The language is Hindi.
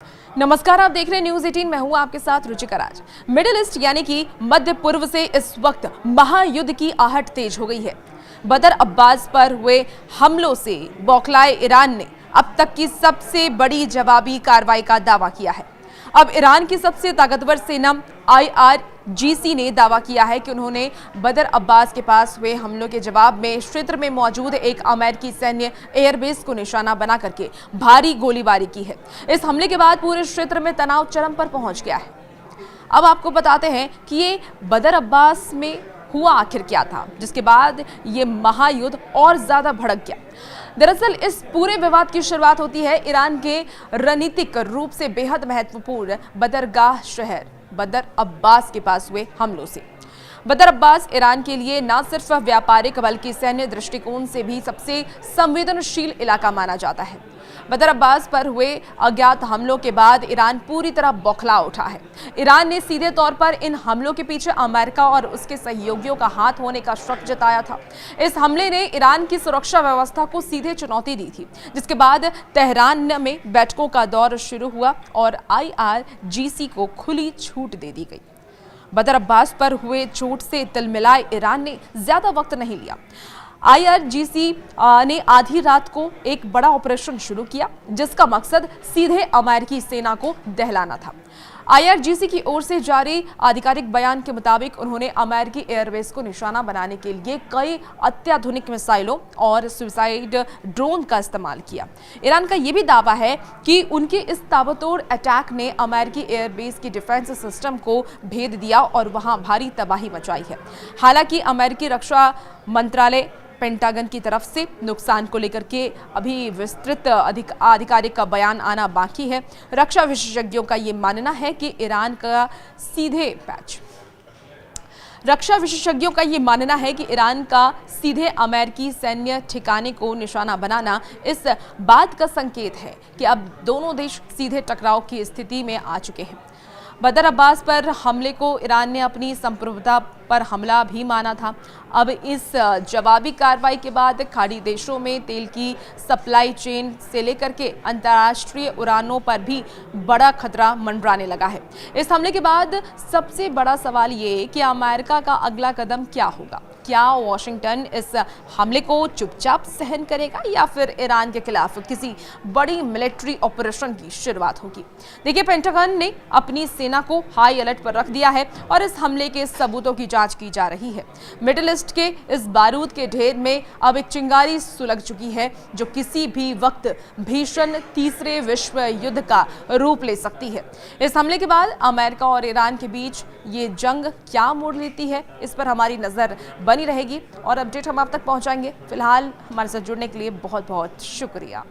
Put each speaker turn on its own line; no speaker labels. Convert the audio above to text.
नमस्कार, आप देख रहे हैं न्यूज 18। मैं हूं आपके साथ रुचिका राज। मिडिल ईस्ट यानी कि मध्य पूर्व से इस वक्त महायुद्ध की आहट तेज हो गई है। बदर अब्बास पर हुए हमलों से बौखलाए ईरान ने अब तक की सबसे बड़ी जवाबी कार्रवाई का दावा किया है। अब ईरान की सबसे ताकतवर सेना IRGC ने दावा किया है कि उन्होंने बदर अब्बास के पास हुए हमलों के जवाब में क्षेत्र में मौजूद एक अमेरिकी सैन्य एयरबेस को निशाना बना करके भारी गोलीबारी की है। इस हमले के बाद पूरे क्षेत्र में तनाव चरम पर पहुंच गया है। अब आपको बताते हैं कि ये बदर अब्बास में हुआ आखिर क्या था, जिसके बाद ये महायुद्ध और ज्यादा भड़क गया। दरअसल इस पूरे विवाद की शुरुआत होती है ईरान के रणनीतिक रूप से बेहद महत्वपूर्ण बदरगाह शहर बदर अब्बास के पास हुए हमलों से। बदर अब्बास ईरान के लिए न सिर्फ व्यापारिक बल्कि सैन्य दृष्टिकोण से भी सबसे संवेदनशील इलाका माना जाता है। बदर अब्बास पर हुए अज्ञात हमलों के बाद ईरान पूरी तरह बौखला उठा है। ईरान ने सीधे तौर पर इन हमलों के पीछे अमेरिका और उसके सहयोगियों का हाथ होने का शक जताया था। इस हमले ने ईरान की सुरक्षा व्यवस्था को सीधे चुनौती दी थी, जिसके बाद तेहरान में बैठकों का दौर शुरू हुआ और IRGC को खुली छूट दे दी गई। बदर अब्बास पर हुए चोट से तिलमिलाए ईरान ने ज्यादा वक्त नहीं लिया। IRGC ने आधी रात को एक बड़ा ऑपरेशन शुरू किया, जिसका मकसद सीधे अमेरिकी सेना को दहलाना था। IRGC की ओर से जारी आधिकारिक बयान के मुताबिक उन्होंने अमेरिकी एयरबेस को निशाना बनाने के लिए कई अत्याधुनिक मिसाइलों और सुसाइड ड्रोन का इस्तेमाल किया। ईरान का यह भी दावा है कि उनके इस ताबड़तोड़ अटैक ने अमेरिकी एयरबेस की डिफेंस सिस्टम को भेद दिया और वहां भारी तबाही मचाई है। हालांकि अमेरिकी रक्षा मंत्रालय पेंटागन की तरफ से नुकसान को लेकर के अभी विस्तृत आधिकारिक का बयान आना बाकी है। रक्षा विशेषज्ञों का ये मानना है कि ईरान का सीधे अमेरिकी सैन्य ठिकाने को निशाना बनाना इस बात का संकेत है कि अब दोनों देश सीधे टकराव की स्थिति में आ चुके हैं। बदर अब्बास पर हमले को ईरान ने अपनी संप्रभुता पर हमला भी माना था। अब इस जवाबी कार्रवाई के बाद खाड़ी देशों में तेल की सप्लाई चेन से लेकर के अंतर्राष्ट्रीय उड़ानों पर भी बड़ा खतरा मंडराने लगा है। इस हमले के बाद सबसे बड़ा सवाल ये कि अमेरिका का अगला कदम क्या होगा। क्या वॉशिंगटन इस हमले को चुपचाप सहन करेगा या फिर ईरान के खिलाफ किसी बड़ी मिलिट्री ऑपरेशन की शुरुआत होगी। देखिए, पेंटागन ने अपनी सेना को हाई अलर्ट पर रख दिया है और इस हमले के सबूतों की जांच की जा रही है। मिडिल ईस्ट के इस बारूद के ढेर में अब एक चिंगारी सुलग चुकी है, जो किसी भी वक्त भीषण तीसरे विश्व युद्ध का रूप ले सकती है। इस हमले के बाद अमेरिका और ईरान के बीच ये जंग क्या मोड़ लेती है, इस पर हमारी नजर बनी रहेगी और अपडेट हम आप तक पहुंचाएंगे। फिलहाल हमारे साथ जुड़ने के लिए बहुत बहुत शुक्रिया।